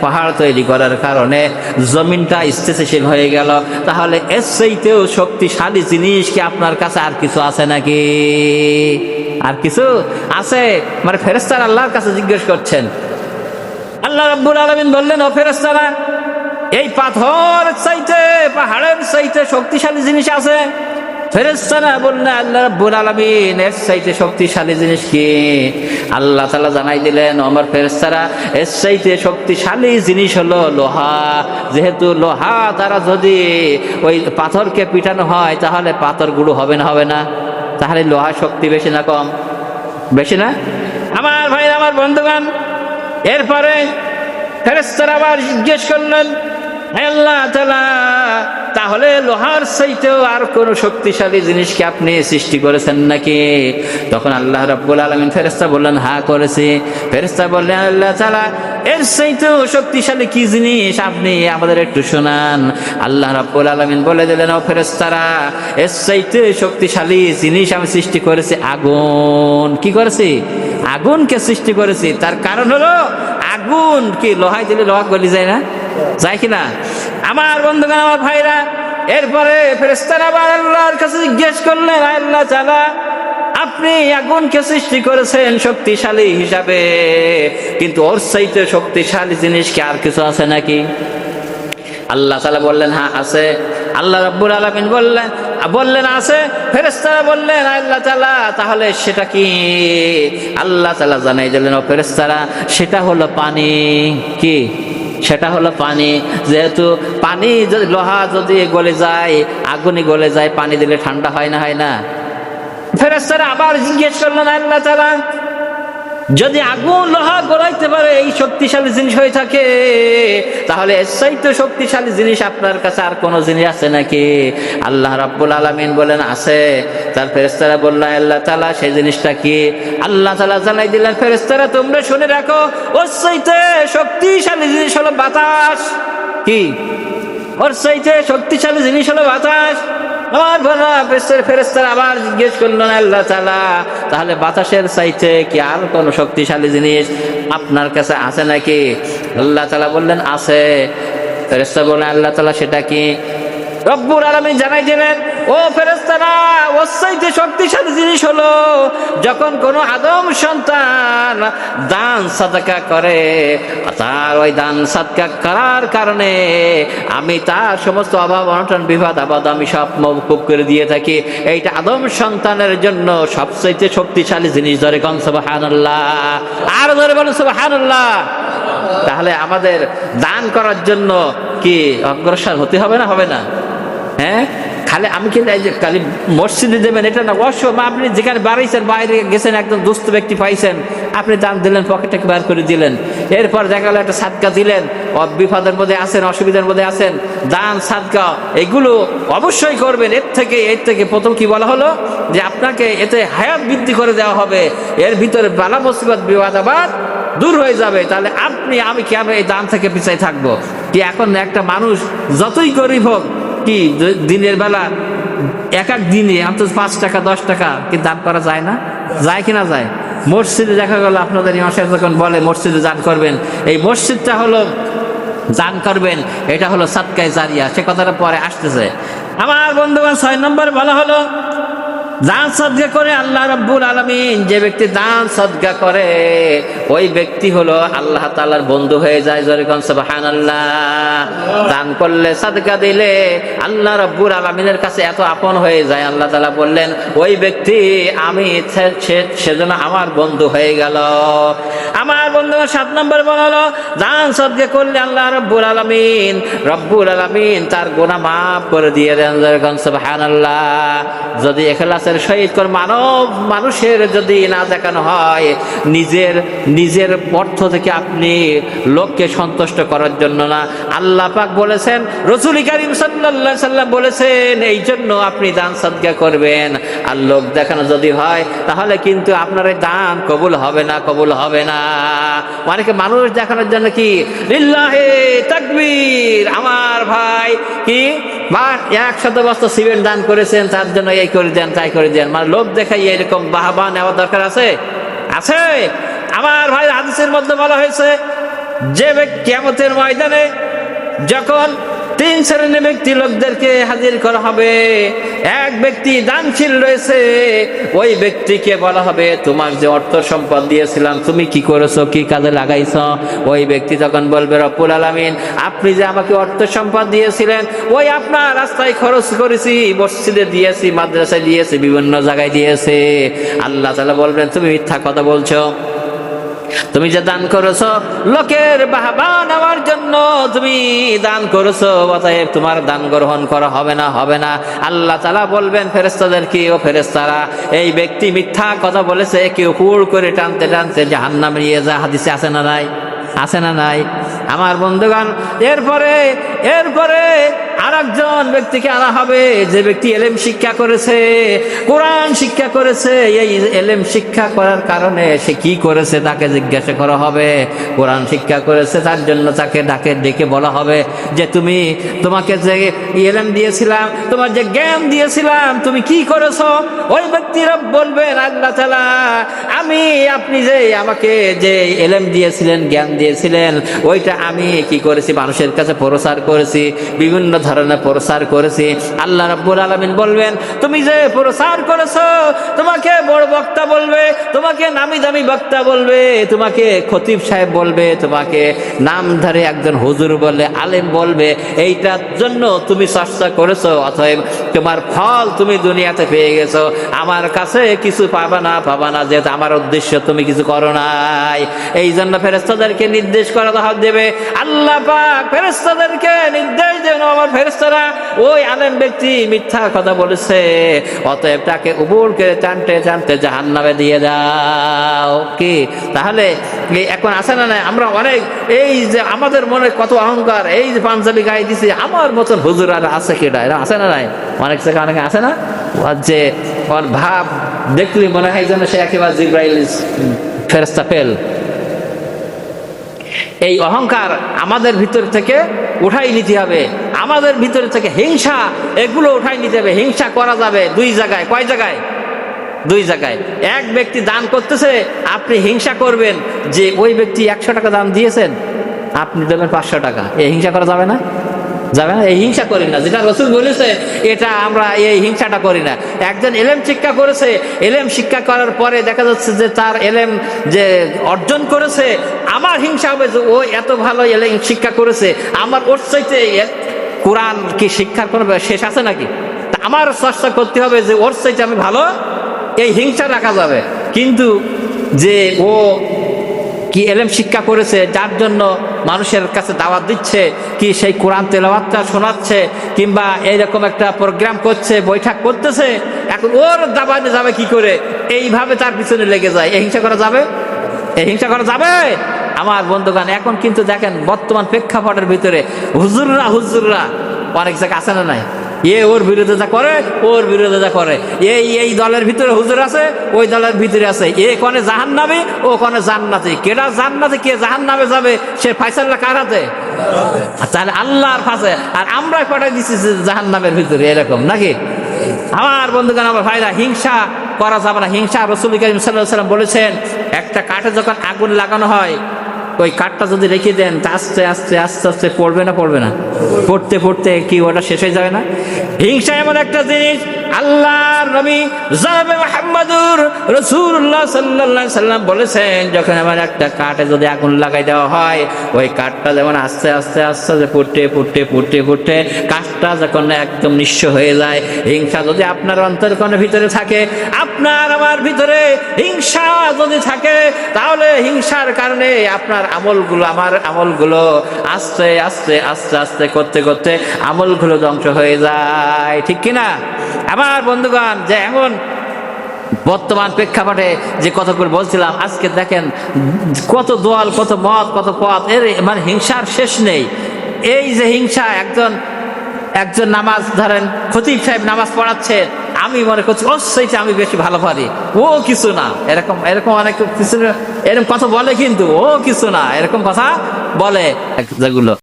পাহাড় তৈরি করার কারণে জমিনটা স্থিতিশীল হয়ে গেল। তাহলে এর চাইতেও শক্তিশালী জিনিস কি আপনার কাছে আর কিছু আছে নাকি? আর কিছু আছে? মানে ফেরেশতারা আল্লাহর কাছে জিজ্ঞেস করছেন। আল্লাহ রাব্বুল আলামিন বললেন, ও ফেরেশতারা, এই পাথর চাইতে, পাহাড়ের চাইতে শক্তিশালী জিনিস আছে? ফেরেশতারা বললেন, আল্লাহ রাব্বুল আলামিন, এর চাইতে শক্তিশালী জিনিস কি? আল্লাহ তাআলা জানাই দিলেন, আমার ফেরেশতারা, এর চাইতে শক্তিশালী জিনিস হলো লোহা। যেহেতু লোহা দ্বারা যদি ওই পাথরকে পিটানো হয় তাহলে পাথর গুঁড়ো হবে না? হবে না? তাহলে লোহার শক্তি বেশি না কম? বেশি না? আমার ভাই, আমার বন্ধুগণ, এরপরে ফেরেশতারা আবার জিজ্ঞেস করলেন, হে আল্লাহ তাআলা, তাহলে লোহার চাইতেও আর কোন শক্তিশালী জিনিস কি আপনি সৃষ্টি করেছেন নাকি? তখন আল্লাহ রাব্বুল আলামিন, ফেরেশতা বললেন, হ্যাঁ করেছি। ফেরেশতা বললেন, আল্লাহ তাআলা, এর চাইতেও শক্তিশালী কি জিনিস আপনি আমাদের একটু শোনান। আল্লাহ রাব্বুল আলামিন বলে দিলেন, ও ফেরেশতারা, এর চাইতে শক্তিশালী জিনিস আমি সৃষ্টি করেছি আগুন। কি করেছি? আগুনকে সৃষ্টি করেছি। তার কারণ হলো আগুন কি লোহায় দিলে লোহা গলে যায় না? যায় কিনা? আমার বন্ধুগণ, আমার ভাইরা, এরপরে ফেরেশতারা আবার আল্লাহর কাছে জিজ্ঞেস করলেন, আল্লাহ তাআলা, আপনি আগুনকে সৃষ্টি করেছেন শক্তিশালী হিসাবে, কিন্তু ওর চাইতে শক্তিশালী জিনিস কি আর কিছু আছে নাকি? আল্লাহ তাআলা বললেন, হ্যাঁ আছে। আল্লাহ রাব্বুল আলামিন বললেন আছে। ফেরেশতারা বললেন, আল্লাহ তাআলা, তাহলে সেটা কি? আল্লাহ তাআলা জানাই দিলেন, ও ফেরেশতারা, সেটা হলো পানি। কি? সেটা হলো পানি। যেহেতু পানি, লোহা যদি গলে যায়, আগুনে গলে যায়, পানি দিলে ঠান্ডা হয় না? হয় না? ফেরেশতারা আবার জিজ্ঞেস করলেন, আল্লাহ তাআলা, যদি আগুন লোহা গলাইতে পারে এই শক্তিশালী জিনিস হয়ে থাকে, তাহলে এর চাইতে শক্তিশালী জিনিস আপনার কাছে আর কোন জিনিস আছে নাকি? আল্লাহ রাব্বুল আলামিন বলেন, আছে। তার ফেরেশতারা বললেন, আল্লাহ তাআলা, সেই জিনিসটা কি? আল্লাহ তাআলা জানাই দিলেন, ফেরেশতারা, তোমরা শুনে রাখো, ওর চাইতে শক্তিশালী জিনিস হলো বাতাস। কি? ওর চাইতে শক্তিশালী জিনিস হলো বাতাস। আমার ভাড়া ফেরেশতারা আবার জিজ্ঞেস করলেন, আল্লাহ তাআলা, তাহলে বাতাসের চাইতে কি আর কোন শক্তিশালী জিনিস আপনার কাছে আছে নাকি? আল্লাহ তাআলা বললেন, আছে। ফেরেশতা বললেন, আল্লাহ তাআলা, সেটা কি? রব্বুল আলামিন জানাই দিলেন, ও ফেরেশতারা, ওর চাইতে শক্তিশালী জিনিস হলো যখন কোনো আদম সন্তান দান সাদকা করে, তার ওই দান সাদকা করার কারণে আমি তার সমস্ত অভাব অনটন বিপদ আপদ আমি সব মওকুফ করে দিয়ে থাকি। এইটা আদম সন্তানের জন্য সবচাইতে শক্তিশালী জিনিস। ধরে কোন সুবহানাল্লাহ, আর ধরে বলুন সুবহানাল্লাহ। তাহলে আমাদের দান করার জন্য কি অগ্রসর হতে হবে না? হবে না? হ্যাঁ, খালি আমি কিন্তু এই যে খালি মসজিদে দেবেন এটা না, অবশ্য আপনি যেখানে বাড়াইছেন, বাইরে গেছেন, একদম দুস্থ ব্যক্তি পাইছেন, আপনি দান দিলেন, পকেটে বার করে দিলেন, এরপর দেখা গেল একটা সাদকা দিলেন, বিপদের মধ্যে আছেন, অসুবিধার মধ্যে আছেন, দান সাদকা এগুলো অবশ্যই করবেন। এর থেকে প্রথম কি বলা হলো, যে আপনাকে এতে হায়াত বৃদ্ধি করে দেওয়া হবে, এর ভিতরে বালা মুসিবত বিপদ আবার দূর হয়ে যাবে। তাহলে আমি কেন এই দান থেকে পিছাই থাকবো? কি এখন একটা মানুষ যতই গরিব হোক, কি দিনের বেলা এক দিনে অন্তত 5 টাকা 10 টাকা কি দান করা যায় না? যায় কিনা? যায়। মসজিদে দেখা গেল আপনাদের ইমাম যখন বলে মসজিদে দান করবেন, এই মসজিদটা হলো দান করবেন, এটা হলো সাদকায়ে জারিয়া। সে কথাটা পরে আসতেছে। আমার বন্ধুগণ, 6 নম্বর বলা হলো দান সদকা করে আল্লাহ রাব্বুল আলামিন, যে ব্যক্তি দান সদকা করে ওই ব্যক্তি হলো আল্লাহ তাআলার বন্ধু হয়ে যায়। জোরে কোন সুবহানাল্লাহ। দান করলে, সাদকা দিলে আল্লাহ রাব্বুল আলামিনের কাছে এত আপন হয়ে যায়, আল্লাহ তাআলা বললেন ওই ব্যক্তি আমি সেজন্য আমার বন্ধু হয়ে গেল। আমার বন্ধু, 7 নম্বর বলা হলো দান সদকা করলে আল্লাহ রাব্বুল আলামিন তার গুনাহ মাফ করে দিয়ে দেন। জোরে কোন সুবহানাল্লাহ। যদি ইখলাসের সহিত কোন মানুষের যদি না দেখানো হয়, নিজের অর্থ থেকে আপনি লোককে সন্তুষ্ট করার জন্য না, আল্লাহ পাক বলেছেন, রাসূল কারীম সাল্লাল্লাহু আলাইহি সাল্লাম বলেছেন, এই জন্য আপনি দান সাদকা করবেন। আর লোক দেখানো যদি হয় তাহলে কিন্তু আপনার এই দান কবুল হবে না, কবুল হবে না। অনেকে মানুষ দেখানোর জন্য কি লিল্লাহি তাকবীর, আমার ভাই কি 100 বস্তা সিমেন্ট দান করেছেন, তার জন্য এই করে দেন, তাই করে দেন, মানে লোক দেখাই এরকম বাহবা নেওয়ার দরকার আছে? আছে? আমার ভাই, হাদিসের মধ্যে বলা হয়েছে যে কিয়ামতের ময়দানে যখন তিন শ্রেণীর ব্যক্তি লোকদেরকে হাজির করা হবে, এক ব্যক্তি দানশীল রয়েছে, ওই ব্যক্তিকে বলা হবে তোমার যে অর্থ সম্পদ দিয়েছিলাম তুমি কি করেছো, কি কাজে লাগাইছ? ওই ব্যক্তি তখন বলবে রব্বুল আলামিন আপনি যে আমাকে অর্থ সম্পদ দিয়েছিলেন ওই আপনার রাস্তায় খরচ করেছি, মসজিদে দিয়েছি, মাদ্রাসায় দিয়েছি, বিভিন্ন জায়গায় দিয়েছে। আল্লাহ তাআলা বলবেন তুমি মিথ্যা কথা বলছো, তুমি যে দান করেছো লোকের বাহবা নেওয়ার জন্য তুমি দান করেছো, অতএব তোমার দান গ্রহণ করা হবে না, হবে না। আল্লাহ তাআলা বলবেন ফেরেশতাদেরকে, ও ফেরেশতারা এই ব্যক্তি মিথ্যা কথা বলেছে, কেউ হুড় করে টানতে টানতে জাহান্নামে নিয়ে যা। হাদিসে আছে না নাই? আছে না নাই? আমার বন্ধুগণ, এরপরে আরেকজন ব্যক্তিকে আনা হবে, যে ব্যক্তি এলেম শিক্ষা করেছে, কোরআন শিক্ষা করেছে। এই এলেম শিক্ষা করার কারণে সে কি করেছে তাকে জিজ্ঞাসা করা হবে। কোরআন শিক্ষা করেছে তার জন্য তাকে ডেকে বলা হবে যে তোমাকে যে এলেম দিয়েছিলাম, তোমার যে জ্ঞান দিয়েছিলাম, তুমি কি করেছো? ওই ব্যক্তিরা বলবেন আল্লাহ তাআলা আপনি যে আমাকে যে এলেম দিয়েছিলেন, জ্ঞান দিয়েছিলেন, ওইটা আমি কি করেছি? মানুষের কাছে প্রচার করেছি, বিভিন্ন ধরনের প্রচার করেছি। আল্লাহ রাব্বুল আলামিন বলবেন তুমি যে প্রচার করেছো, তোমাকে বড় বক্তা বলবে, তোমাকে নামি দামি বক্তা বলবে, তোমাকে খতিব সাহেব বলবে, তোমাকে নামধারী একজন হুজুর বলবে, আলেম বলবে। এইটার জন্য তুমি চর্চা করেছো, অতএব তোমার ফল তুমি দুনিয়াতে পেয়ে গেছো। আমার কাছে কিছু পাবা না, যেহেতু আমার উদ্দেশ্য তুমি কিছু করো নাই। এই জন্য ফেরেশতাদেরকে নির্দেশ করা দেবে আল্লাহ পাক, ফেরেশতাদেরকে নির্দেশ দেন আমার ফেরেশতারা ওই আলেম ব্যক্তি মিথ্যা কথা বলেছে, অতএব তাকে উবুর করে টানতে টানতে জাহান্নামে দিয়ে দাও। কি তাহলে এখন আছে না নাই? আমরা অনেক এই যে আমাদের মনে কত অহংকার, এই যে পাঞ্জাবি গায়ে দিছে আমার মতন হুজুর আর আছে কেডা? এরা আছে না নাই? অনেক জায়গায় অনেকে আছে না, যে ওর ভাব দেখলি মনে হয় যেন সে একেবারে জিবরাইল ফেরেশতা ফেল। এই অহংকার আমাদের ভিতর থেকে উঠাই নিতে হবে, আমাদের ভিতর থেকে হিংসা এগুলো উঠাই নিতে হবে। হিংসা করা যাবে দুই জায়গায়। কয় জায়গায়? দুই জায়গায়। এক ব্যক্তি দান করতেছে, আপনি হিংসা করবেন যে ওই ব্যক্তি 100 টাকা দান দিয়েছেন, আপনি দেবেন 500 টাকা। এই হিংসা করা যাবে না? যাবে না? এই হিংসা করি না, যেটা রাসূল বলেছে এটা আমরা এই হিংসাটা করি না। একজন এলেম শিক্ষা করেছে, এলেম শিক্ষা করার পরে দেখা যাচ্ছে যে তার এলেম যে অর্জন করেছে, আমার হিংসা হবে যে ও এত ভালো এলেম শিক্ষা করেছে, আমার ওর চাইতে কোরআন কি শিক্ষার কোনো শেষ আছে নাকি? তা আমার চর্চা করতে হবে যে ওর চাইতে আমি ভালো, এই হিংসা রাখা যাবে। কিন্তু যে ও কি এলেম শিক্ষা করেছে, যার জন্য মানুষের কাছে দাওয়াত দিচ্ছে, কি সেই কোরআন তেলাওয়াতটা শোনাচ্ছে, কিংবা এইরকম একটা প্রোগ্রাম করছে, বৈঠক করতেছে, এখন ওর দাবানে যাবে কি করে, এইভাবে তার পিছনে লেগে যায়। এই হিংসা করা যাবে? এই হিংসা করা যাবে? আমার বন্ধুগণ, এখন কিন্তু দেখেন বর্তমান প্রেক্ষাপটের ভিতরে হুজুররা অনেক জায়গা আছে না নাই? ওর বিরোধিতা করে, ওর বিরোধিতা করে। এই দলের ভিতরে হুজুর আছে, ওই দলের ভিতরে আছে। কনে জাহান্নামী, ও কনে জান্নাতি। কেডা জান্নাতি, কে জাহান্নামে যাবে, সে ফয়সালা কার হাতে? তাহলে আল্লাহর কাছে। আর আমরাই পাঠাই দিচ্ছি জাহান্নামের ভিতরে, এরকম নাকি? আমার বন্ধুগণ, আমার ভাইরা, হিংসা করা যাবে না। হিংসা রাসূল কারীম সাল্লাল্লাহু আলাইহি ওয়াসাল্লাম বলেছেন, একটা কাঠে যখন আগুন লাগানো হয়, ওই কাঠটা যদি রেখে দেন তা আস্তে আস্তে আস্তে আস্তে পড়বে না? পড়তে পড়তে কি ওটা শেষ হয়ে যাবে না? হিংসা এমন একটা জিনিস, আল্লাহর নবী জনাবে মুহাম্মদুর রাসূলুল্লাহ সাল্লাল্লাহু আলাইহি সাল্লাম বলেছেন, যখন আমার একটা কাঠে যদি আগুন লাগাই দেওয়া হয়, ওই কাঠটা যেমন আস্তে আস্তে আস্তে আস্তে পড়তে কাঠটা যখন একদম নিঃস্ব হয়ে যায়, হিংসা যদি আপনার অন্তরকণের ভিতরে থাকে, আপনার আমার ভিতরে হিংসা যদি থাকে, তাহলে হিংসার কারণে আপনার আমলগুলো, আমার আমলগুলো আস্তে আস্তে আস্তে আস্তে করতে করতে আমলগুলো ধ্বংস হয়ে যায়। ঠিক কিনা? আমার বন্ধুগণ, যে এমন বর্তমান প্রেক্ষাপটে যে কথাগুলো বলছিলাম, আজকে দেখেন কত দল, কত মত, কত পথ, এর মানে হিংসার শেষ নেই। এই যে হিংসা, একজন নামাজ ধরেন খতিব সাহেব নামাজ পড়াচ্ছে, আমি মনে করছি ওর চাইতে আমি বেশি ভালো পারি, ও কিছু না, এরকম অনেক কিছু এরকম কথা বলে, কিন্তু ও কিছু না, এরকম কথা বলে যেগুলো।